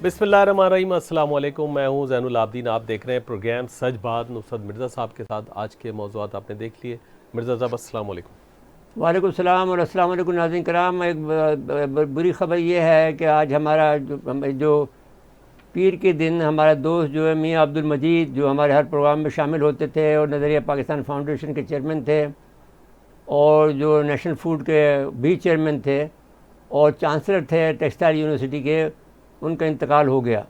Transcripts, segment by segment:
बिस्मिल्लाहिर्रहमानिर्रहीम, अस्सलाम वालेकुम। मैं हूँ ज़ैनुल आबदीन। आप देख रहे हैं प्रोग्राम सच बात नुसरत मिर्ज़ा साहब के साथ। आज के मौज़ूआत आपने देख लिए। मिर्ज़ा साहब अस्सलाम वालेकुम। वालेकुम सलाम और अस्सलाम वालेकुम नाज़रीन कराम। एक बुरी ख़बर ये है कि आज हमारा जो पीर के दिन हमारा दोस्त जो है मियाँ अब्दुल मजीद, जो हमारे हर प्रोग्राम में शामिल होते थे और नज़रिया पाकिस्तान फाउंडेशन के चेयरमैन थे और जो नेशनल फूड के भी चेयरमैन थे और चांसलर थे टेक्सटाइल यूनिवर्सिटी के, उनका इंतकाल हो गया।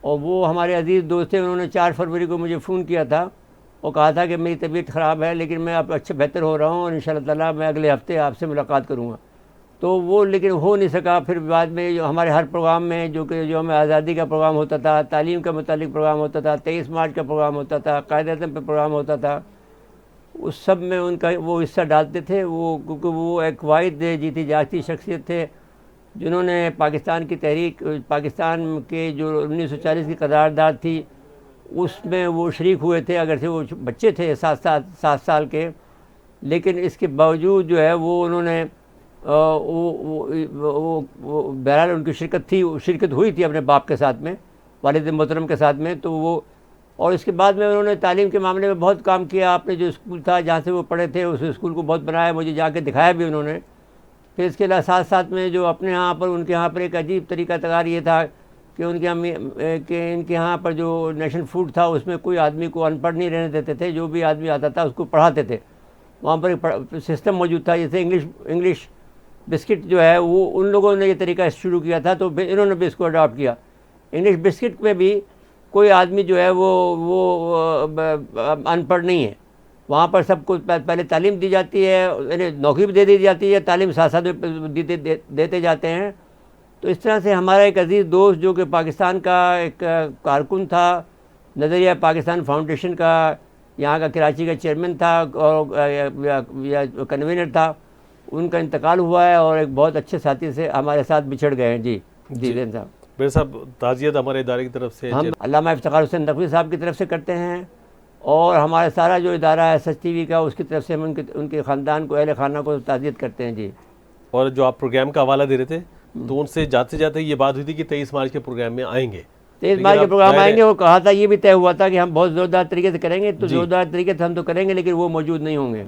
और वो हमारे अजीज़ दोस्त थे। उन्होंने 4 फरवरी को मुझे फ़ोन किया था और कहा था कि मेरी तबीयत ख़राब है लेकिन मैं अब बेहतर हो रहा हूँ और इंशाअल्लाह ताला मैं अगले हफ़्ते आपसे मुलाकात करूँगा। तो वो लेकिन हो नहीं सका। फिर बाद में जो हमारे हर प्रोग्राम में जो हमें आज़ादी का प्रोग्राम होता था, तालीम के मुतालिक प्रोग्राम होता था, 23 मार्च का प्रोग्राम होता था, कायदे-ए-आज़म पे प्रोग्राम होता था, उस सब में उनका वो हिस्सा डालते थे। वो क्योंकि वो एक वाहिद जीती जागती शख्सियत थे जिन्होंने पाकिस्तान की तहरीक, पाकिस्तान के जो 1940 की करारदाद थी उसमें वो शरीक हुए थे। अगर से वो बच्चे थे 7 साल के, लेकिन इसके बावजूद जो है वो उन्होंने बहरहाल उनकी शिरकत हुई थी अपने बाप के साथ में, वालिद मोहतरम के साथ में। तो वो और इसके बाद में उन्होंने तालीम के मामले में बहुत काम किया। आपने जो स्कूल था जहाँ से वो पढ़े थे उस स्कूल को बहुत बनाया, मुझे जाके दिखाया भी उन्होंने। फिर इसके अलावा साथ साथ में जो अपने यहाँ पर उनके यहाँ पर एक अजीब तरीका तकार ये था कि इनके यहाँ पर जो नेशनल फूड था उसमें कोई आदमी को अनपढ़ नहीं रहने देते थे। जो भी आदमी आता था उसको पढ़ाते थे। वहाँ पर एक सिस्टम मौजूद था, जैसे इंग्लिश बिस्किट जो है वो उन लोगों ने ये तरीका शुरू किया था, तो इन्होंने भी इसको अडॉप्ट किया। इंग्लिश बिस्किट में भी कोई आदमी जो है वो अनपढ़ नहीं है। वहाँ पर सबको पहले तालीम दी जाती है, यानी नौकरी भी दे दी जाती है, तालीम साथ साथ देते जाते हैं। तो इस तरह से हमारा एक अजीज़ दोस्त जो कि पाकिस्तान का एक कारकुन था, नज़रिया पाकिस्तान फाउंडेशन का यहाँ का कराची का चेयरमैन था और या कन्वीनर था, उनका इंतकाल हुआ है और एक बहुत अच्छे साथी से हमारे साथ बिछड़ गए हैं। जी ज़ैन साहब, मेरे साहब ताज़ियत हमारे इदारे की तरफ से हम अल्लामा इफ्तिखार हुसैन नकवी साहब की तरफ से करते हैं और हमारे सारा जो इदारा है सच टीवी का, उसकी तरफ से हम उनके ख़ानदान को, अहले खाना को ताज़ियत करते हैं। जी, और जो आप प्रोग्राम का हवाला दे रहे थे तो उनसे जाते जाते ये बात हुई थी कि 23 मार्च के प्रोग्राम में आएंगे, 23 मार्च के प्रोग्राम आएंगे। वो कहा था, ये भी तय हुआ था कि हम बहुत ज़ोरदार तरीके से करेंगे। तो ज़ोरदार तरीके से हम तो करेंगे लेकिन वो मौजूद नहीं होंगे।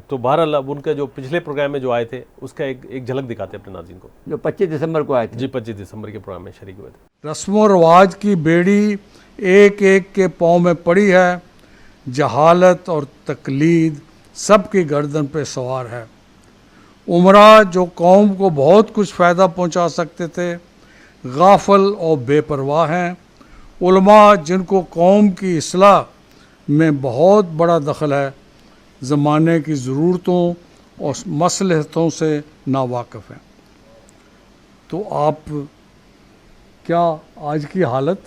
तो बहरहाल उनका जो पिछले प्रोग्राम में जो आए थे उसका एक झलक दिखाते हैं अपने नाज़रीन को, जो 25 दिसंबर को आए थे। जी, 25 दिसंबर के प्रोग्राम में शरीक हुए थे। रस्मों रवाज की बेड़ी एक एक के पाँव में पड़ी है, जहालत और तकलीद सबकी गर्दन पे सवार है। उमरा जो कौम को बहुत कुछ फ़ायदा पहुंचा सकते थे, गाफल और बेपरवाह हैं। उलमा जिनको कौम की इस्लाह में बहुत बड़ा दखल है, ज़माने की ज़रूरतों और मसलहतों से नावाकिफ़ हैं। तो आप क्या आज की हालत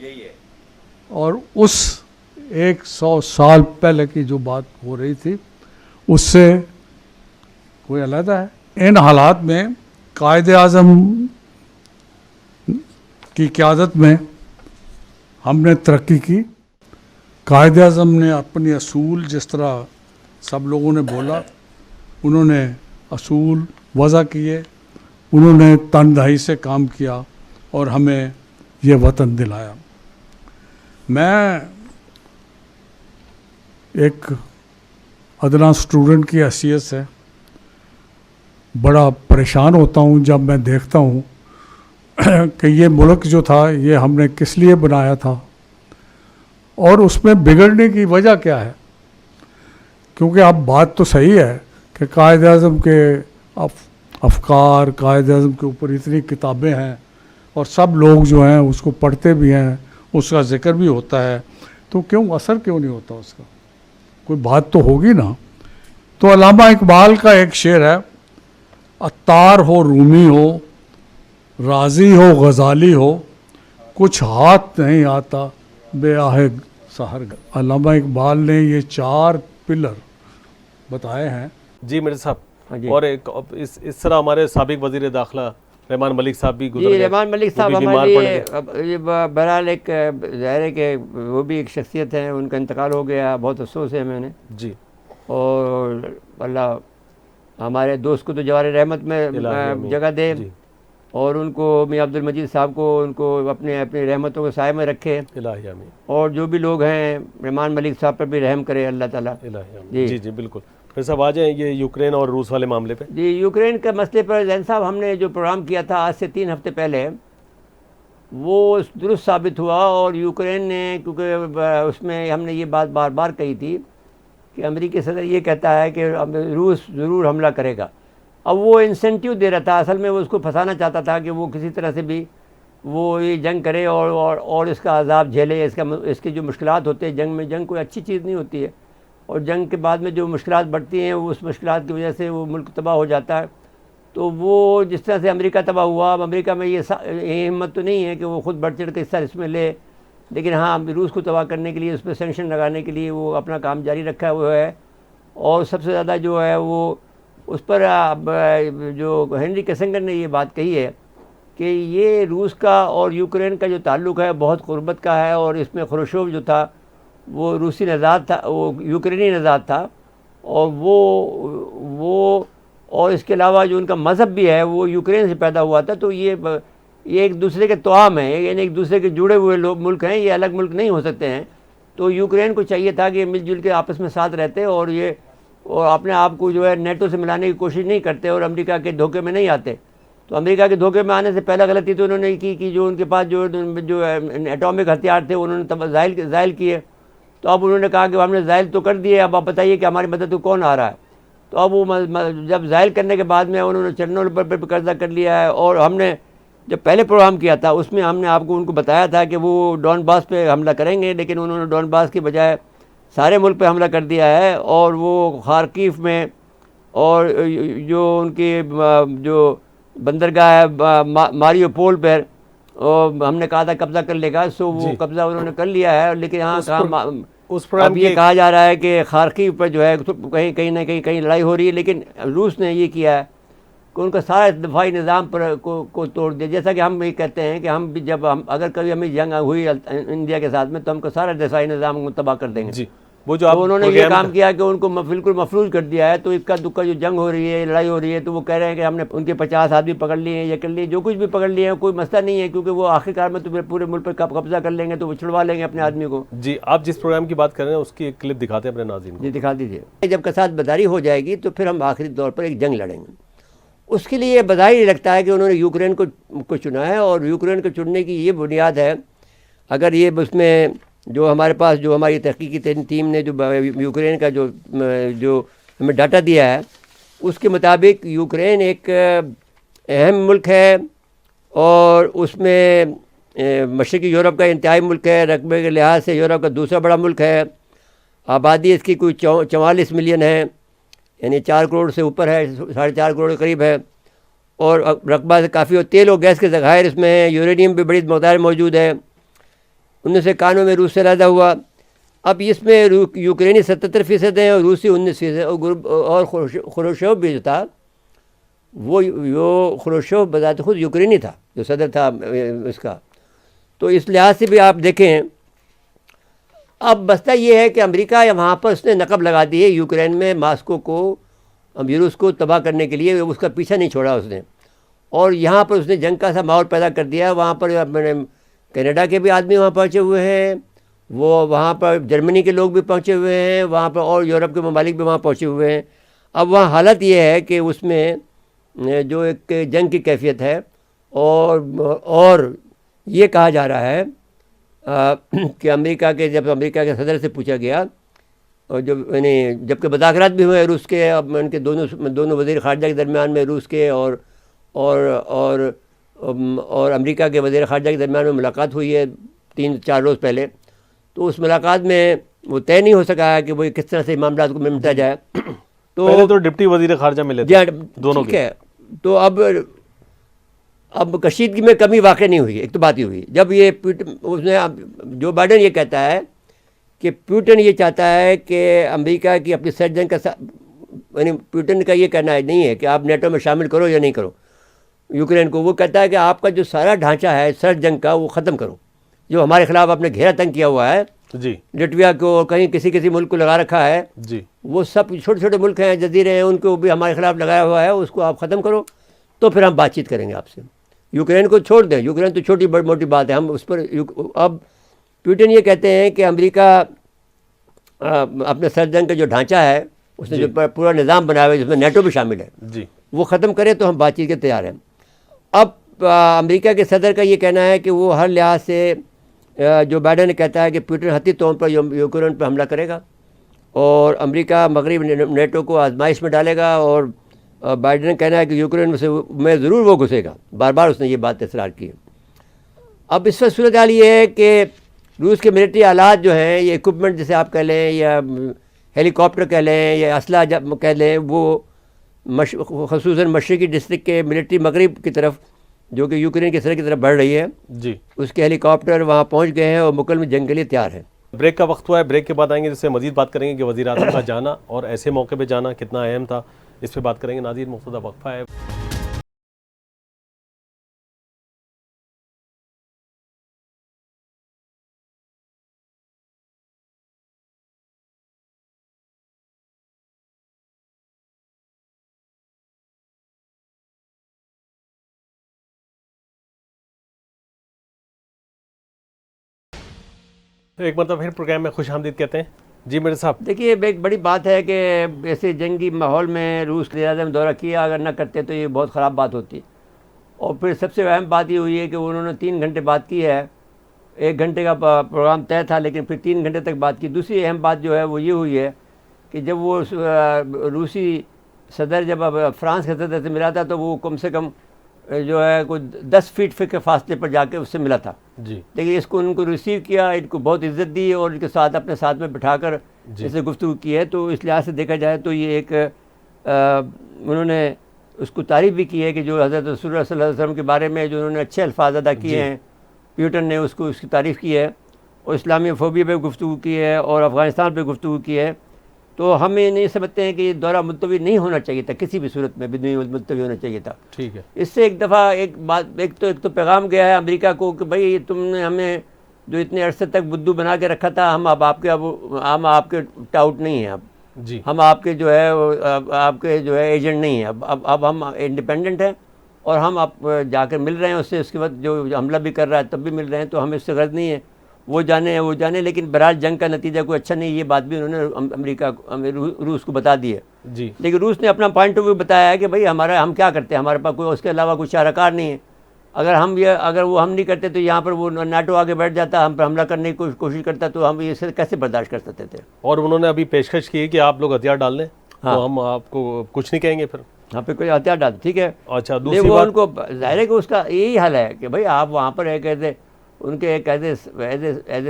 यही है और उस 100 साल पहले की जो बात हो रही थी उससे कोई अलग है। इन हालात में कायदे-ए-आज़म की क़यादत में हमने तरक्की की। कायदे-ए-आज़म ने अपनी असूल, जिस तरह सब लोगों ने बोला, उन्होंने असूल वज़ा किए, उन्होंने तनदेही से काम किया और हमें ये वतन दिलाया। मैं एक अदना स्टूडेंट की हैसियत से बड़ा परेशान होता हूँ जब मैं देखता हूँ कि ये मुल्क जो था ये हमने किस लिए बनाया था और उसमें बिगड़ने की वजह क्या है। क्योंकि अब बात तो सही है कि कायदे-ए-आज़म के अफकार, कायदे-ए-आज़म के ऊपर इतनी किताबें हैं और सब लोग जो हैं उसको पढ़ते भी हैं, उसका ज़िक्र भी होता है, तो क्यों असर क्यों नहीं होता उसका? कोई बात तो होगी ना। तो अल्लामा इकबाल का एक शेर है, अत्तार हो, रूमी हो, राज़ी हो, गज़ाली हो, कुछ हाथ नहीं आता बेआहे सहर। अल्लामा इकबाल ने ये 4 पिलर बताए हैं। जी मेरे साहब, और एक इस तरह हमारे साबिक वज़ीर दाखिला रहमान मलिक साहब भी गुजर गए। रहमान मलिक साहब हमारे लिए बहरहाल एक ज़ाहिर है कि वो भी एक शख्सियत है, उनका इंतकाल हो गया, बहुत अफसोस है मैंने। जी, और अल्लाह हमारे दोस्त को तो जवार रहमत में जगह दे और उनको मियां अब्दुल मजीद साहब को उनको अपने अपनी रहमतों के साए में रखे, इलाही आमीन, और जो भी लोग हैं रहमान मलिक साहब पर भी रहम करे अल्लाह ताला। इलाही आमीन। जी जी बिल्कुल। फिर साहब आ जाएं ये यूक्रेन और रूस वाले मामले पे। जी, यूक्रेन के मसले पर जैन साहब हमने जो प्रोग्राम किया था आज से 3 हफ्ते पहले, वो दुरुस्त साबित हुआ। और यूक्रेन ने, क्योंकि उसमें हमने ये बात बार बार कही थी कि अमेरिकी सदर ये कहता है कि रूस ज़रूर हमला करेगा। अब वो इंसेंटिव दे रहा था, असल में वो उसको फंसाना चाहता था कि वो किसी तरह से भी वो ये जंग करे और इसका अजाब झेले, इसके जो मुश्किलात होते हैं जंग में। जंग कोई अच्छी चीज़ नहीं होती है, और जंग के बाद में जो मुश्किलात बढ़ती हैं उस मुश्किलात की वजह से वो मुल्क तबाह हो जाता है। तो वो जिस तरह से अमेरिका तबाह हुआ, अब अमेरिका में ये हिम्मत तो नहीं है कि वो खुद बढ़ चढ़ के हिस्सा इसमें ले, लेकिन हाँ रूस को तबाह करने के लिए, उस पर सेंक्शन लगाने के लिए वो अपना काम जारी रखा हुआ है। और सबसे ज़्यादा जो है वो उस पर जो हेनरी किसिंजर ने ये बात कही है कि ये रूस का और यूक्रेन का जो ताल्लुक़ है बहुत क़ुर्बत का है, और इसमें खुरुशोव जो था वो रूसी नज़ात था, वो यूक्रेनी नज़ात था, और वो और इसके अलावा जो उनका मज़हब भी है वो यूक्रेन से पैदा हुआ था। तो ये एक दूसरे के तोआम है, यानी एक दूसरे के जुड़े हुए मुल्क हैं, ये अलग मुल्क नहीं हो सकते हैं। तो यूक्रेन को चाहिए था कि मिलजुल के आपस में साथ रहते और ये और अपने आप को जो है नेटो से मिलाने की कोशिश नहीं करते और अमेरिका के धोखे में नहीं आते। तो अमेरिका के धोखे में आने से पहला गलती तो उन्होंने की कि जो उनके पास जो एटॉमिक हथियार थे उन्होंने तब ज़ायल किए। तो अब उन्होंने कहा कि हमने ज़ायल तो कर दिए, अब आप बताइए कि हमारी मदद को कौन आ रहा है। तो अब वो जब ज़ायल करने के बाद में उन्होंने चेरनोबिल पर कब्जा कर लिया है। और हमने जब पहले प्रोग्राम किया था उसमें हमने आपको उनको बताया था कि वो डॉनबास पे हमला करेंगे, लेकिन उन्होंने डॉनबास की बजाय सारे मुल्क पे हमला कर दिया है। और वो खार्किव में और जो उनकी जो बंदरगाह है मारियोपोल पर हमने कहा था कब्ज़ा कर लेगा, सो वो कब्ज़ा उन्होंने कर लिया है। लेकिन हाँ अब ये कहा जा रहा है कि खार्किव पर जो है तो कहीं ना कहीं लड़ाई हो रही है। लेकिन रूस ने ये किया है कि उनका सारा दफाई निज़ाम पर को तोड़ दिया। जैसा कि हम ये कहते हैं कि हम भी जब हम अगर कभी हमें जंग हुई इंडिया के साथ में तो हमको सारा दफाई निज़ाम तबाह कर देंगे जी। वो जो तो उन्होंने ये काम किया कि उनको बिल्कुल मफलूज कर दिया है। तो इक्का दुक्का जो जंग हो रही है, लड़ाई हो रही है, तो वो कह रहे हैं कि हमने उनके 50 आदमी पकड़ लिए हैं, ये कर लिए, जो कुछ भी पकड़ लिए हैं कोई मसला नहीं है, क्योंकि वो आखिरकार में तो पूरे मुल्क पर कब्जा कर लेंगे, तो वो छुड़वा लेंगे अपने आदमी को। जी, आप जिस प्रोग्राम की बात कर रहे हैं उसकी एक क्लिप दिखाते हैं अपने नाज़रीन को। जी दिखा दीजिए। जब कसाद बदारी हो जाएगी तो फिर हम आखिरी तौर पर एक जंग लड़ेंगे। उसके लिए बधाई लगता है कि उन्होंने यूक्रेन को चुना है, और यूक्रेन को चुनने की ये बुनियाद है। अगर ये उसमें जो हमारे पास जो हमारी तहकीकी टीम ने जो यूक्रेन का जो हमें डाटा दिया है उसके मुताबिक यूक्रेन एक अहम मुल्क है, और उसमें मशरक़ी यूरोप का इंतहाई मुल्क है, रकबे के लिहाज से यूरोप का दूसरा बड़ा मुल्क है। आबादी इसकी कोई 44 मिलियन है, यानी 4 करोड़ से ऊपर है, 4.5 करोड़ के करीब है। और रकबा से काफ़ी, और तेल और गैस के ज़खायर इसमें हैं, यूरेनियम भी बड़ी मकदार मौजूद है। 1991 में रूस से अलहदा हुआ। अब इसमें यूक्रेनी 77% हैं और रूसी 19%, और खुरुशेव भी जो था वो खुरुशेव बजात खुद यूक्रेनी था, जो सदर था इसका। तो इस लिहाज से भी आप देखें, अब बस्ता ये है कि अमेरिका वहाँ पर उसने नकब लगा दी है यूक्रेन में, मास्को को, रूस को तबाह करने के लिए, उसका पीछा नहीं छोड़ा उसने। और यहाँ पर उसने जंग का सा माहौल पैदा कर दिया। वहाँ पर कनाडा के भी आदमी वहाँ पहुँचे हुए हैं, वो वहाँ पर जर्मनी के लोग भी पहुँचे हुए हैं वहाँ पर, और यूरोप के ममालिक भी वहाँ पहुँचे हुए हैं। अब वहाँ हालत ये है कि उसमें जो एक जंग की कैफियत है, और ये कहा जा रहा है कि जब अमेरिका के सदर से पूछा गया, और जबकि मुज़ाकरात भी हुए रूस के, अब उनके दोनों वज़ीर ख़ारजा के दरमियान में, रूस के और अमेरिका के वज़ीर ख़ारजा के दरमियान में मुलाकात हुई है 3-4 रोज़ पहले। तो उस मुलाकात में वो तय नहीं हो सका है कि वो किस तरह से मामला को निपटा जाए। तो पहले तो डिप्टी वज़ीर ख़ारजा मिले थे दोनों के। तो अब कशीदगी में कमी वाक़ई नहीं हुई। एक तो बात ही हुई जब ये उसने जो बाइडेन ये कहता है कि पुतिन ये चाहता है कि अमेरिका की अपनी सर्द जंग का, यानी पुतिन का ये कहना है नहीं है कि आप नेटो में शामिल करो या नहीं करो यूक्रेन को। वो कहता है कि आपका जो सारा ढांचा है सर्द जंग का वो ख़त्म करो, जो हमारे खिलाफ आपने घेरा तंग किया हुआ है जी, लिटविया को, कहीं किसी मुल्क को लगा रखा है जी, वो सब छोटे छोटे मुल्क हैं, जजीरे हैं, उनको भी हमारे खिलाफ लगाया हुआ है, उसको आप ख़त्म करो, तो फिर हम बातचीत करेंगे आपसे। यूक्रेन को छोड़ दें, यूक्रेन तो छोटी बड़ी मोटी बात है, हम उस पर अब पुतिन ये कहते हैं कि अमेरिका अपने सरजंग का जो ढांचा है उसने जो पूरा निज़ाम बनाया हुआ है जिसमें नेटो भी शामिल है जी, वो ख़त्म करे तो हम बातचीत के तैयार हैं। अब अमेरिका के सदर का ये कहना है कि वो हर लिहाज से जो बाइडेन ने कहता है कि पुतिन हत्ती तौर पर यूक्रेन पर हमला करेगा और अमेरिका मगरब नेटो को आजमाइश में डालेगा, और बाइडेन का कहना है कि यूक्रेन में ज़रूर वो घुसेगा। बार बार उसने ये बात इसरार की है। अब इस वक्त सूरत हाल ये है कि रूस के मिलिट्री आलात जो हैं, ये इक्विपमेंट जैसे आप कह लें या हेलीकॉप्टर कह लें या असला कह लें, वो ख़ुसूसन मशरक़ी डिस्ट्रिक्ट के मिलिट्री मगरब की तरफ जो कि यूक्रेन की सरहद की तरफ बढ़ रही है जी, उसके हेलीकॉप्टर वहाँ पहुँच गए हैं और मुकम्मल जंग के लिए तैयार हैं। ब्रेक का वक्त हुआ है, ब्रेक के बाद आएंगे जिससे मजीद बात करेंगे कि वज़ीर आज़म का जाना और ऐसे मौके पे जाना कितना अहम था, इस पे बात करेंगे। नाज़रीन, मुख्तदा वक्फा है। तो एक मतलब फिर प्रोग्राम में खुश आमदीद कहते हैं। जी मेरे साहब, देखिए, एक बड़ी बात है कि ऐसे जंगी माहौल में रूस के वज़ीर-ए-आज़म दौरा किया, अगर न करते तो ये बहुत ख़राब बात होती। और फिर सबसे अहम बात ये हुई है कि उन्होंने 3 घंटे बात की है। 1 घंटे का प्रोग्राम तय था लेकिन फिर 3 घंटे तक बात की। दूसरी अहम बात जो है वो ये हुई है कि जब वो रूसी सदर जब अब फ्रांस के सदर से मिला था तो वो कम से कम जो है कोई 10 फीट के फासले पर जाके उससे मिला था जी, लेकिन इसको उनको रिसीव किया, इनको बहुत इज्जत दी और इनके साथ अपने साथ में बिठाकर इससे गुफ्तगू की है। तो इस लिहाज से देखा जाए तो ये एक उन्होंने उसको तारीफ़ भी की है कि जो हज़रत रसूल सल्लल्लाहु अलैहि वसल्लम के बारे में जो उन्होंने अच्छे अल्फाज अदा किए हैं, पुतिन ने उसको उसकी तारीफ़ की है और इस्लामी फोबिया पे गुफ्तगू की है और अफ़गानिस्तान पे गुफ्तगू की है। तो हम ये नहीं समझते हैं कि ये दौरा मुलतवी नहीं होना चाहिए था, किसी भी सूरत में भी नहीं मुलतवी होना चाहिए था। ठीक है, इससे एक दफ़ा एक तो पैगाम गया है अमेरिका को कि भाई तुमने हमें जो इतने अरसे तक बुद्धू बना के रखा था, हम आपके टाउट नहीं हैं, अब जी, हम आपके जो है आपके जो है एजेंट नहीं हैं, अब हम इंडिपेंडेंट हैं और हम अब जाकर मिल रहे हैं उससे। उसके बाद जो हमला भी कर रहा है तब भी मिल रहे हैं, तो हमें इससे गर्ज नहीं है, वो जाने। लेकिन बहरहाल जंग का नतीजा कोई अच्छा नहीं, ये बात भी उन्होंने रूस को बता दी है जी, लेकिन रूस ने अपना पॉइंट ऑफ व्यू बताया है कि भाई हम क्या करते हैं, हमारे पास कोई उसके अलावा कोई चाराकार नहीं है। अगर वो हम नहीं करते तो यहाँ पर वो नाटो आगे बैठ जाता, हम पर हमला करने की कोशिश करता, तो हम ये कैसे बर्दाश्त कर सकते थे। और उन्होंने अभी पेशकश की है कि आप लोग हथियार डाल लें तो हम आपको कुछ नहीं कहेंगे फिर। यहाँ पे कोई हथियार डाल, ठीक है। अच्छा, दूसरी वो बात, उनको जाहिर है कि उसका यही हाल है कि भाई आप वहाँ पर एक ऐसे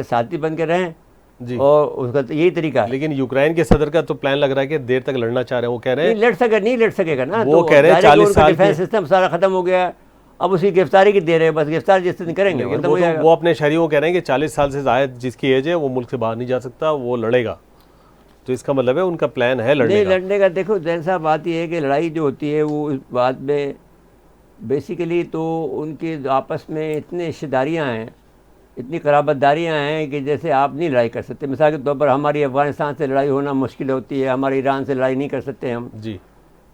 साथी बन के रहें जी, और उसका तो यही तरीका है। लेकिन यूक्रेन के सदर का तो प्लान लग रहा है कि देर तक लड़ना चाह रहे हैं। वो कह रहे हैं नहीं लड़ सकेगा ना, वो तो कह रहे हैं 40 साल डिफेंस सिस्टम सारा खत्म हो गया है, अब उसकी गिरफ्तारी की देर है, बस गिरफ्तार जिस दिन करेंगे लेकिन खत्म हो जाएगा। वो अपने शहरियों को कह रहे हैं कि 40 साल से ज़ायद जिसकी एज है वो मुल्क से बाहर नहीं जा सकता, वो लड़ेगा। तो इसका मतलब है उनका प्लान है नहीं लड़ने लड़ने का। देखो जैन साहब, बात यह है कि लड़ाई जो होती है वो इस बात में बेसिकली तो उनके आपस में इतनी रिश्तेदारियाँ हैं, इतनी कराबतदारियाँ हैं कि जैसे आप नहीं लड़ाई कर सकते। मिसाल के तौर पर हमारी अफ़गानिस्तान से लड़ाई होना मुश्किल होती है, हमारे ईरान से लड़ाई नहीं कर सकते हम जी,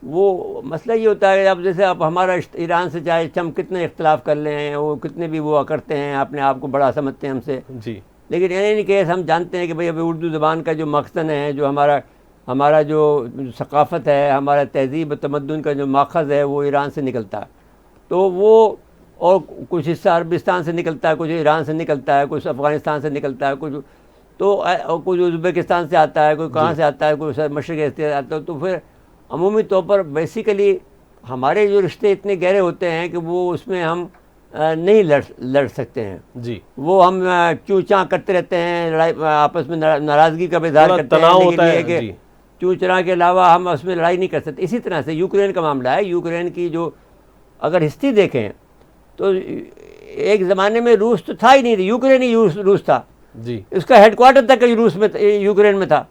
वो मसला ये होता है अब जैसे आप हमारा ईरान से चाहे हम कितने इख्तलाफ कर लें, वो कितने भी वो करते हैं, अपने आप को बड़ा समझते हैं हमसे, जी, लेकिन एनी केस हम जानते हैं कि भाई अभी उर्दू ज़बान का जो मकसद है, जो हमारा जो सकाफ़त है, हमारा तहज़ीब तमद्दुन का जो माखज़ है वो ईरान से निकलता है। तो वो और कुछ हिस्सा अरबिस्तान से निकलता है, कुछ ईरान से निकलता है, कुछ अफ़गानिस्तान से निकलता है, कुछ उज़्बेकिस्तान से आता है, कोई कहाँ से आता है, कोई मशरक़ से आता है। तो फिर अमूमी तौर पर बेसिकली हमारे जो रिश्ते इतने गहरे होते हैं कि वो उसमें हम नहीं लड़ सकते हैं जी, वो हम चूँ चाँ करते रहते हैं, लड़ाई आपस में नाराज़गी का भी इज़हार करते हैं, तनाव लेकिन होता ये है कि जी, चूँ चरा के अलावा हम उसमें लड़ाई नहीं कर सकते। इसी तरह से यूक्रेन का मामला है। यूक्रेन की जो अगर हिस्ट्री देखें तो एक ज़माने में रूस तो था ही नहीं, यूक्रेन ही रूस था जी, इसका हेडक्वार्टर तक रूस में यूक्रेन में था,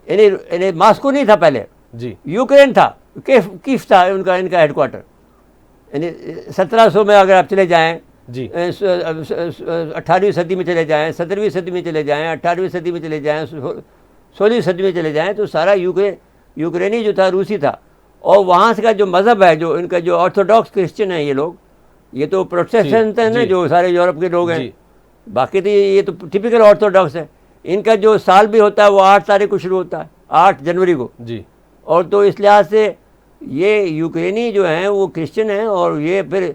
यानी मास्को नहीं था पहले, जी, यूक्रेन था, कीफ था इनका हेडक्वार्टर। यानी 1700 में अगर आप चले जाएं जी, 18वीं सदी में चले जाएं, 17वीं सदी में चले जाएं, 18वीं सदी में चले जाएं, 16वीं सदी में चले जाएं, तो सारा यूक्रेनी जो था रूसी था। और वहाँ से का जो मज़हब है, जो इनका जो ऑर्थोडॉक्स क्रिश्चियन है ये लोग, ये तो प्रोटेस्टेंट है ना, जी। जो सारे यूरोप के लोग हैं। जी। बाकी तो ये तो टिपिकल ऑर्थोडॉक्स है। इनका जो साल भी होता है वो 8 तारीख को शुरू होता है, 8 जनवरी को। जी। और तो इस लिहाज से ये यूक्रेनी जो हैं वो क्रिश्चियन हैं, और ये फिर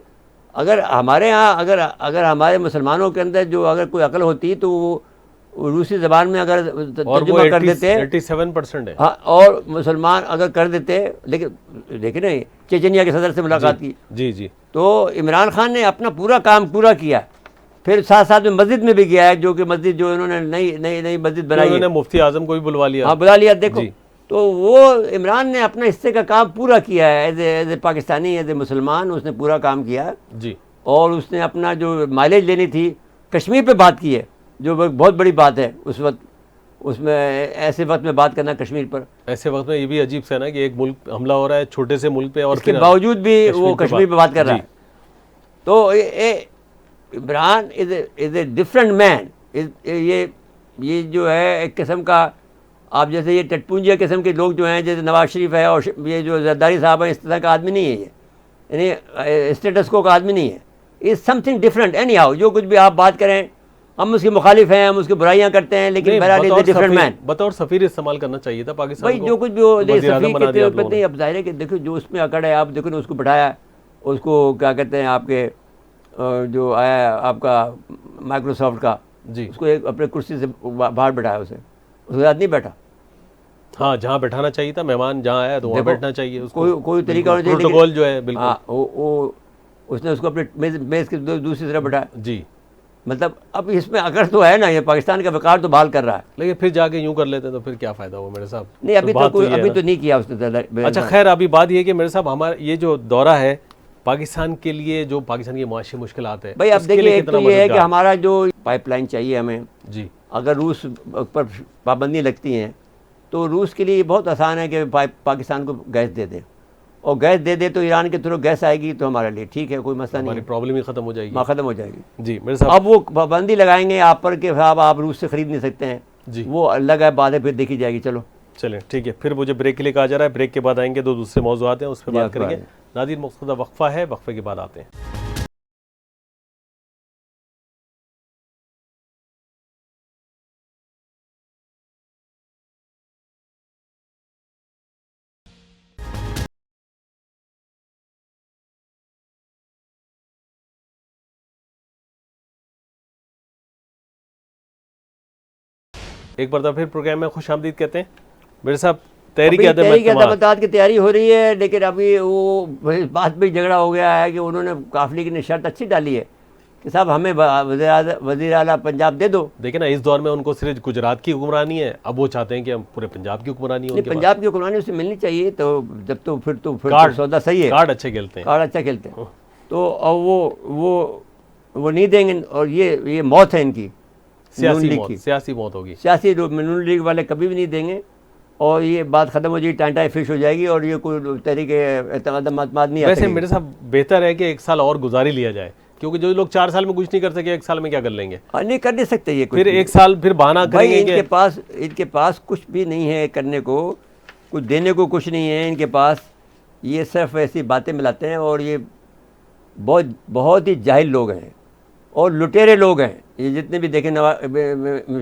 अगर हमारे यहाँ अगर हमारे मुसलमानों के अंदर जो अगर कोई अकल होती तो वो रूसी ज़बान में अगर और वो तर्जुमा कर देते, 87% है। हाँ, और मुसलमान अगर कर देते, लेकिन देखिए ना, चेचनिया के सदर से मुलाकात की, जी जी। तो इमरान खान ने अपना पूरा काम पूरा किया। फिर साथ साथ में मस्जिद में भी गया है, जो कि मस्जिद जो इन्होंने नई मस्जिद बनाई है, उन्होंने मुफ्ती आजम को भी बुलवा लिया। हाँ, बुला लिया। देखो, जी। तो वो इमरान ने अपने हिस्से का काम पूरा किया है, as a Pakistani, as a मुसलमान उसने पूरा काम किया है। जी। और उसने अपना जो माइलेज लेनी थी कश्मीर पे बात की है, जो बहुत बड़ी बात है उस वक्त, उसमें ऐसे वक्त में बात करना कश्मीर पर। ऐसे वक्त में ये भी अजीब सा है ना कि एक मुल्क हमला हो रहा है छोटे से मुल्क पे, और इसके फिर बावजूद भी वो कश्मीर पे बात कर रहा जी। है। तो Imran is a different man. ये जो है एक किस्म का, आप जैसे ये टटपुंजिया किस्म के लोग जो हैं, जैसे नवाज शरीफ है और ये जो जरदारी साहब हैं, इस तरह का आदमी नहीं है ये, यानी स्टेटस को का आदमी नहीं है। Is something different any how. जो कुछ भी आप बात करें, हम उसके मुखालिफ हैं, हम उसकी बुराइयां करते हैं, लेकिन बहरहाल इज ए डिफरेंट मैन। बतौर सफीर इस्तेमाल करना चाहिए था पाकिस्तान भाई को। जो कुछ भी हो, वज़ीर आज़म सफ़ीर बना दिया के आप लोगों नहीं, अब जाहिर है कि देखो जो उसमें अकड़ है, आप देखो ना, उसको बैठाया, उसको क्या कहते हैं आपके जो आया आपका माइक्रोसॉफ्ट का, जी। उसको एक अपने कुर्सी से बाहर बैठाया, उसके साथ नहीं बैठा। हाँ, जहाँ बैठाना चाहिए था, मेहमान जहाँ आया तो वहाँ देखो, बैठना चाहिए उसको। कोई तरीका होना चाहिए, प्रोटोकॉल जो है बिल्कुल। हाँ, वो उसने उसको अपने मेज़ के दूसरी तरफ बैठाया। जी। मतलब अब इसमें अकड़ तो है ना, ये पाकिस्तान का वकार तो बहाल कर रहा है। लेकिन फिर जाके यूं कर लेते तो फिर क्या फायदा हुआ मेरे साहब? नहीं, अभी बात तो कोई ये है अभी ना। तो नहीं किया उसने। अच्छा, खैर अभी बात ये है कि मेरे साहब हमारा ये जो दौरा है पाकिस्तान के लिए, जो पाकिस्तान की मुआशी मुश्किलात है, भाई अब उसके देखिए, लिए एक कितना तो ये है कि मददगार? हमारा जो पाइपलाइन चाहिए हमें, जी। अगर रूस पर पाबंदी लगती हैं तो रूस के लिए बहुत आसान है कि पाकिस्तान को गैस दे दे, और गैस दे दे तो ईरान के थ्रू गैस आएगी तो हमारे लिए ठीक है, कोई मसला नहीं हमारी है, प्रॉब्लम ही खत्म हो जाएगी। ख़त्म हो जाएगी। जी मेरे साहब। अब वो पाबंदी लगाएंगे आप पर कि साहब आप रूस से ख़रीद नहीं सकते हैं, जी। वो अलग है, बात है, फिर देखी जाएगी। चलो चलें, ठीक है, फिर मुझे ब्रेक के लिए कहा जा रहा है, ब्रेक के बाद आएंगे, दो दूसरे मौज़ूआत हैं उस पर जी, बात अखबार करेंगे। है। नाज़रीन, मुख्तदा वक्फा है, वक्फे के बाद आते हैं। एक बार फिर प्रोग्राम में खुश आमदीद कहते हैं मेरे साहब। तैयारी क्या तहरीक की तैयारी हो रही है, लेकिन अभी वो इस बात पे झगड़ा हो गया है कि उन्होंने काफिले की शर्त अच्छी डाली है कि साहब हमें वज़ीर आला पंजाब दे दो। देखिए ना, इस दौर में उनको सिर्फ गुजरात की हुक्मरानी है, अब वो चाहते हैं कि हम पूरे पंजाब की हुक्मरानी हो। पंजाब की हुक्मरानी उसे मिलनी चाहिए, तो जब तो फिर तो सौदा सही है, कार्ड अच्छे खेलते हैं, कार्ड अच्छा खेलते हैं। तो अब वो नहीं देंगे, और ये मौत है इनकी, सियासी मौत होगी। सियासी नून लीग वाले कभी भी नहीं देंगे, और ये बात खत्म हो जाएगी, टांटा फिश हो जाएगी, और ये कोई तरीके एतमाद नहीं। वैसे मेरे साहब बेहतर है कि एक साल और गुजारी लिया जाए, क्योंकि जो लोग 4 साल में कुछ नहीं कर सके, एक साल में क्या कर लेंगे? नहीं कर नहीं सकते ये कुछ, फिर एक साल फिर बहाना करेंगे। इनके पास कुछ भी नहीं है करने को, कुछ देने को कुछ नहीं है इनके पास। ये सिर्फ ऐसी बातें मिलाते हैं, और ये बहुत ही जाहिल लोग हैं और लुटेरे लोग हैं। ये जितने भी देखें,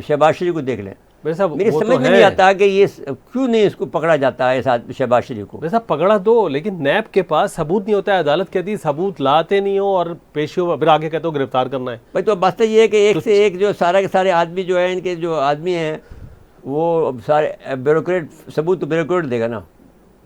शहबाज शरीफ को देख लें, मेरी समझ में नहीं आता कि ये क्यों नहीं इसको पकड़ा जाता है शहबाज शरीफ को। वैसा पकड़ा दो, लेकिन नैब के पास सबूत नहीं होता है, अदालत कहती है सबूत लाते नहीं हो, और पेशियों फिर आगे कहते हो गिरफ्तार करना है। भाई तो बात ये है कि एक से एक जो सारे के सारे आदमी जो है, इनके जो आदमी हैं वो सारे ब्यूरोक्रेट, सबूत तो ब्यूरोक्रेट देगा ना,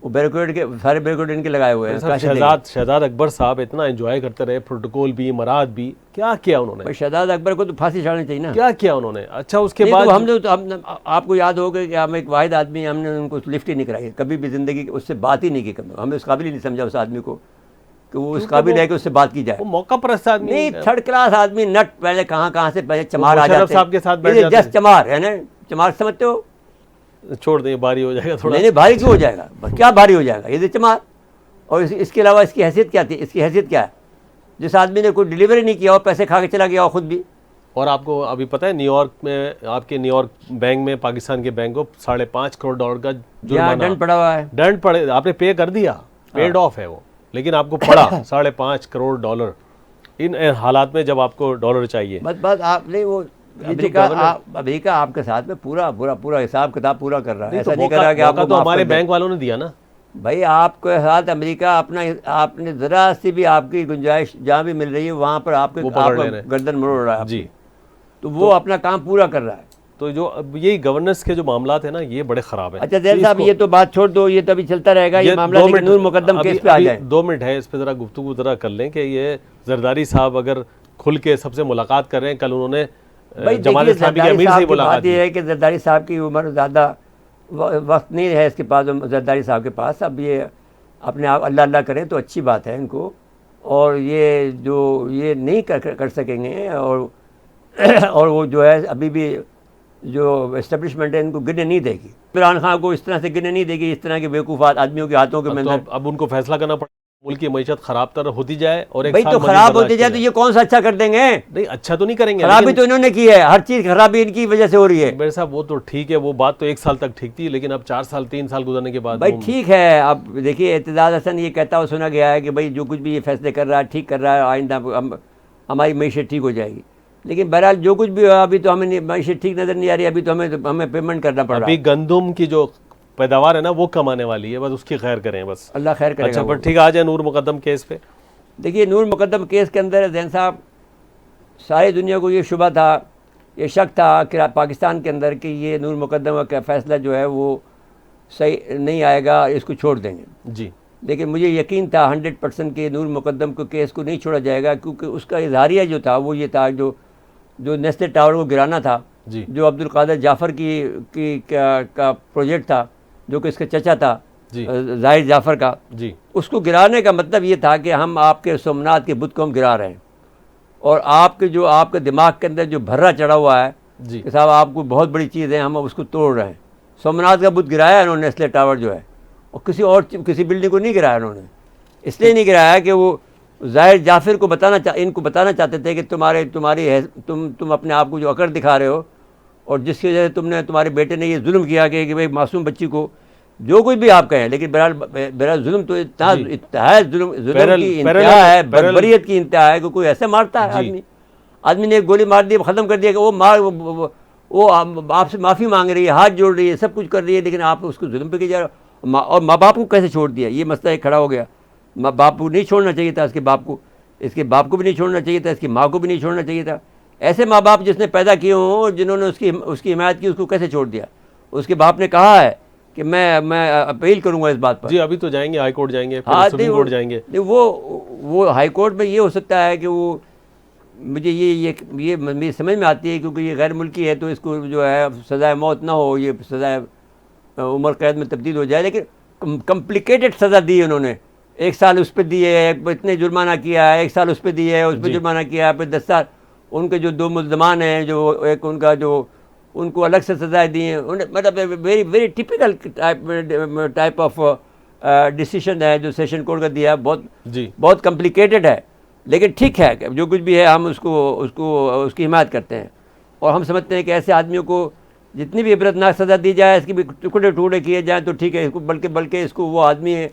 वो ब्यूरोक्रेट के सारे ब्यूरोक्रेट इनके लगाए हुए हैं। शहजाद अकबर साहब इतना एंजॉय करते रहे, प्रोटोकॉल भी, मराद भी, क्या किया उन्होंने? शहजाद अकबर को तो फांसी चढ़ानी चाहिए ना। क्या किया उन्होंने? अच्छा, उसके बाद हम आपको याद होगा कि हम एक वाहिद आदमी, हमने उनको लिफ्ट ही नहीं कराई कभी भी जिंदगी, उससे बात ही नहीं की कभी, हमें उस काबिल ही नहीं समझा उस आदमी को कि वो उस काबिल है कि उससे बात की जाए। वो मौका परस्त आदमी नहीं, थर्ड क्लास आदमी, नट, पहले कहाँ से पहले चमार आ जाते साहब के साथ बैठ जाते, जस्ट चमार है ना, चमार समझते हो? छोड़ दें, भारी हो जाएगा थोड़ा। नहीं, भारी क्यों हो जाएगा, क्या भारी हो जाएगा, ये चमार। और इसके अलावा इसकी हैसियत क्या थी? इसकी हैसियत क्या है? जिस आदमी ने कोई डिलीवरी नहीं किया हो, पैसे खा के चला गया हो खुद भी। और आपको अभी पता है न्यूयॉर्क में, आपके न्यूयॉर्क बैंक में, पाकिस्तान के बैंक को $5.5 करोड़ का जुर्माना, दंड पड़ा हुआ है। दंड पड़े, आपने पे कर दिया, पेड ऑफ है वो, लेकिन आपको पड़ा $5.5 करोड़। इन हालात में जब आपको डॉलर चाहिए। बस आपने वो अमेरिका आपके साथ में पूरा पूरा पूरा हिसाब किताब पूरा कर रहा है, ऐसा नहीं कर रहा कि आपको तो हमारे बैंक वालों ने दिया ना भाई। आपके साथ अमेरिका अपना, आपने ज़रा सी भी आपकी गुंजाइश जहाँ भी मिल रही है वहाँ पर आपके गर्दन मरोड़ रहा है जी। तो वो अपना काम पूरा कर रहा है। तो जो अब यही गवर्नेंस के जो मामला है ना, ये बड़े ख़राब है। अच्छा जैन साहब, ये तो बात छोड़ दो, ये तो अभी चलता रहेगा ये मामला, लेकिन नूर मुकद्दम केस पे आ जाए। 2 मिनट है, इस पे ज़रा गुफ्तगू ज़रा कर लें कि ये जरदारी साहब अगर खुल के सबसे मुलाकात कर रहे हैं, कल उन्होंने जमात इस्लामी के अमीर से मुलाकात की है कि जरदारी साहब की उम्र ज़्यादा वक्त नहीं है इसके पास, जरदारी साहब के पास। अब ये अपने आप अल्लाह अल्लाह करें तो अच्छी बात है इनको, और ये जो ये नहीं कर सकेंगे और वो जो है अभी भी जो एस्टेब्लिशमेंट है इनको गिरने नहीं देगी, इमरान खान को इस तरह से गिरने नहीं देगी, इस तरह के बेवकूफ़ आदमियों के हाथों के अंदर। अब उनको फैसला करना पड़ेगा, मुल्क की मईशत खराब तरह होती जाए और एक भाई तो खराब होती जाए तो ये कौन सा अच्छा कर देंगे? नहीं, अच्छा तो नहीं करेंगे, खराबी तो इन्होंने की है, हर चीज़ खराबी इनकी वजह से हो रही है। मेरे साहब वो तो ठीक है, वो बात तो 1 साल तक ठीक थी, लेकिन अब 4 साल 3 साल गुजरने के बाद भाई ठीक है। अब देखिए एतजाज़ हसन ये कहता हुआ सुना गया है कि भाई जो कुछ भी ये फैसले कर रहा है ठीक कर रहा है, आइंदा हमारी मईशत ठीक हो जाएगी। लेकिन बहरहाल जो कुछ भी हुआ अभी तो हमें मईशत ठीक नज़र नहीं आ रही, अभी तो हमें पेमेंट करना पड़ रहा है। अभी गंदम की जो पैदावार है ना वो कमाने वाली है, बस उसकी खैर करें, बस अल्लाह खैर करेगा। अच्छा पर ठीक, आ जाए नूर मुकद्दम केस पे। देखिए नूर मुकद्दम केस के अंदर जैन साहब, सारी दुनिया को ये शुबा था, ये शक था कि पाकिस्तान के अंदर कि ये नूर मुकद्दम का फैसला जो है वो सही नहीं आएगा, इसको छोड़ देंगे जी। लेकिन मुझे यकीन था 100% कि नूर मुकद्दम को केस को नहीं छोड़ा जाएगा, क्योंकि उसका इजहारिया जो था वो ये था जो नेस्ले टावर को गिराना था जी। जो अब्दुल कादिर जाफ़र का प्रोजेक्ट था, जो कि इसका चचा था जाहिर जाफ़र का जी, उसको गिराने का मतलब ये था कि हम आपके सोमनाथ के बुत को हम गिरा रहे हैं, और आपके दिमाग के अंदर जो भर्रा चढ़ा हुआ है जी कि साहब आपको बहुत बड़ी चीज़ है, हम उसको तोड़ रहे हैं। सोमनाथ का बुत गिराया उन्होंने, नेस्ले टावर जो है, और किसी बिल्डिंग को नहीं गिराया उन्होंने। इसलिए नहीं गिराया कि वो जाहिर जाफ़र को इनको बताना चाहते थे कि तुम अपने आप को जो अकड़ दिखा रहे हो, और जिसकी वजह से तुम्हारे बेटे ने ये जुल्म किया कि भाई मासूम बच्ची को जो कुछ भी आप कहें, लेकिन बहरहाल जुल्म तो इतना है, जुल्म की इंतहा है, बर्बरियत की इंतहा है कि कोई ऐसे मारता है आदमी ने एक गोली मार दी, ख़त्म कर दिया कि वो आपसे माफ़ी मांग रही है, हाथ जोड़ रही है, सब कुछ कर रही है, लेकिन आप उसको जुल्म पे की जा रहे हो। और माँ बाप को कैसे छोड़ दिया, ये मसला एक खड़ा हो गया। माँ बाप को नहीं छोड़ना चाहिए था, इसके बाप को भी नहीं छोड़ना चाहिए था, इसकी माँ को भी नहीं छोड़ना चाहिए था। ऐसे माँ बाप जिसने पैदा किए हों, जिन्होंने उसकी हिमायत की, उसको कैसे छोड़ दिया? उसके बाप ने कहा है कि मैं अपील करूंगा इस बात पर। जी अभी तो जाएंगे, हाई कोर्ट जाएंगे, हाँ, सुप्रीम कोर्ट जाएंगे। वो हाई कोर्ट में ये हो सकता है कि वो मुझे ये मेरी समझ में आती है, क्योंकि ये गैर मुल्की है तो इसको जो है सज़ाए मौत ना हो, ये सज़ाए उम्र कैद में तब्दील हो जाए। लेकिन कम्प्लिकेटेड सज़ा दी उन्होंने, 1 साल उस पर दी है, इतने जुर्माना किया है, 1 साल उस पर दी है, उस पर जुर्माना किया है, फिर 10 साल उनके जो 2 मुल्ज़मान हैं, जो एक उनका जो उनको अलग से सजाएँ दी हैं, मतलब very very typical type of decision है जो सेशन कोर्ट का दिया है, बहुत कम्प्लिकेटेड है। लेकिन ठीक है, जो कुछ भी है हम उसकी हिमायत करते हैं, और हम समझते हैं कि ऐसे आदमियों को जितनी भी इबरतनाक सज़ा दी जाए, इसकी भी टुकड़े टुकड़े किए जाएँ तो ठीक है। इसको बल्कि इसको वो आदमी है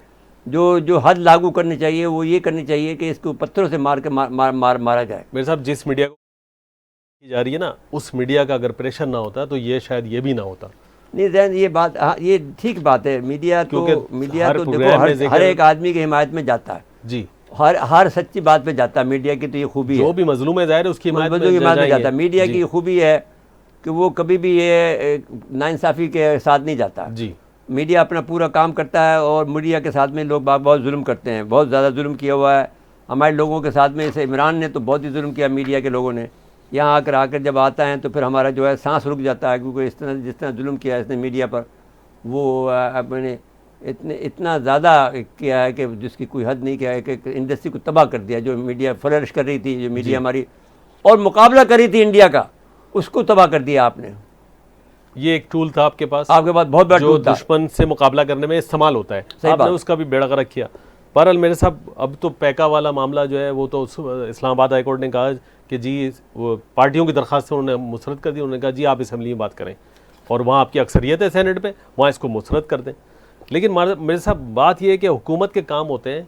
जो हद लागू करनी चाहिए, वो ये करनी चाहिए कि इसको पत्थरों से मारा जाए। मेरे साहब जिस मीडिया को की जा रही है ना, उस मीडिया का अगर प्रेशर ना होता तो ये शायद ये भी ना होता। नहीं जैन, ये बात, हाँ ये ठीक बात है। मीडिया तो देखो हर एक आदमी की हिमायत में जाता है जी, हर सच्ची बात पे जाता है। मीडिया की तो ये खूबी है, जो भी मजलूम है ज़ाहिर उसकी हिमायत में जाता है। मीडिया की खूबी है कि वो कभी भी ये नाइंसाफ़ी के साथ नहीं जाता जी। मीडिया अपना पूरा काम करता है, और मीडिया के साथ में लोग बहुत जुल्म करते हैं, बहुत ज़्यादा जुल्म किया हुआ है हमारे लोगों के साथ में। इसे इमरान ने तो बहुत ही जुल्म किया मीडिया के लोगों ने। यहाँ आकर जब आता है तो फिर हमारा जो है सांस रुक जाता है, क्योंकि जिस तरह जुल्म किया इसने मीडिया पर, वो अपने इतना ज़्यादा किया है कि जिसकी कोई हद नहीं किया है, कि इंडस्ट्री को तबाह कर दिया। जो मीडिया फ्लरिश कर रही थी, जो मीडिया हमारी और मुकाबला कर रही थी इंडिया का, उसको तबाह कर दिया आपने। ये एक टूल था आपके पास बहुत बड़ा टूल था, दुश्मन से मुकाबला करने में इस्तेमाल होता है, आपने उसका भी बेड़ा गर्क किया। बहरहाल मेरे साहब, अब तो पैका वाला मामला जो है वो तो इस्लामाबाद हाई कोर्ट ने कहा कि जी वो पार्टियों की दरख्वास्त से उन्होंने मुसरत कर दी। उन्होंने कहा जी आप असेंबली में बात करें, और वहाँ आपकी अक्सरियत है सेनेट पे, वहाँ इसको मुसरत कर दें। लेकिन मेरे साहब बात ये है कि हुकूमत के काम होते हैं,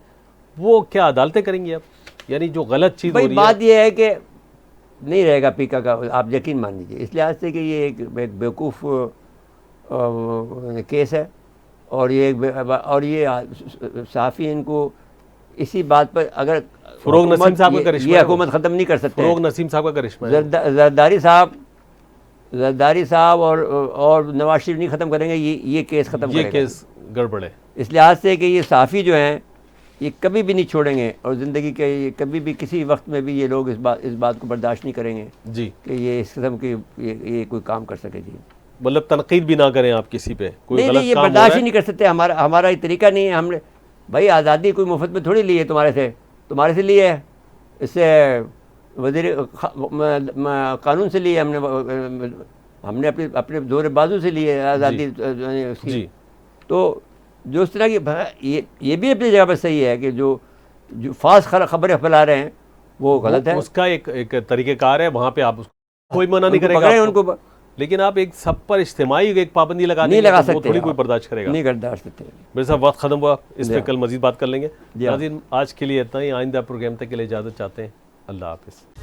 वो क्या अदालतें करेंगी अब? यानी जो गलत चीज़ हो भाई रही बात ये है कि नहीं रहेगा पीका का, आप यकीन मान लीजिए, इस लिहाज से कि ये एक बेवकूफ़ केस है और ये सहाफ़ी इनको इसी बात पर अगर फ़रोग़ नसीम साहब का करिश्मा ये है, हुकूमत ख़त्म नहीं कर सकते। फ़रोग़ नसीम साहब का करिश्मा है। जरदारी साहब और नवाज शरीफ नहीं ख़त्म करेंगे, ये केस ख़त्म ये करेगा। केस गड़बड़ है। इस लिहाज से कि ये सहाफ़ी जो हैं ये कभी भी नहीं छोड़ेंगे और ज़िंदगी के ये कभी भी किसी वक्त में भी ये लोग इस बात को बर्दाश्त नहीं करेंगे जी, कि ये इस किस्म की ये कोई काम कर सके जी। मतलब तनकीद भी ना करें आप किसी पे, कोई नहीं गलत नहीं, ये काम हो बर्दाश्त रहा ही है। नहीं कर सकते। हमारा ये तरीका नहीं है। हमने भाई आज़ादी कोई मुफ्त में थोड़ी ली है तुम्हारे से ली है, इससे वज़ीर कानून से ली है, हमने अपने जोर बाजू से ली है आज़ादी उसकी। जी, तो जो इस तरह की ये भी अपनी जगह पर सही है कि जो फास खबरें फैला रहे हैं वो गलत है। उसका एक तरीक़ेकार है, वहाँ पे आप कोई मना नहीं उनको करेगा पकड़ें, आपको। उनको लेकिन आप एक सब पर इज्तिमाई एक पाबंदी लगा नहीं देंगे लगा तो वो सकते, थोड़ी कोई बर्दाश्त करेगा। नहीं बर्दाश्त करते। मेरे साथ वक्त ख़त्म हुआ, इस पे जी। कल मज़ीद बात कर लेंगे। जी। नाज़रीन, आज के लिए इतना ही, आइंदा प्रोग्राम तक के लिए इजाज़त चाहते हैं। अल्लाह हाफ़िज़।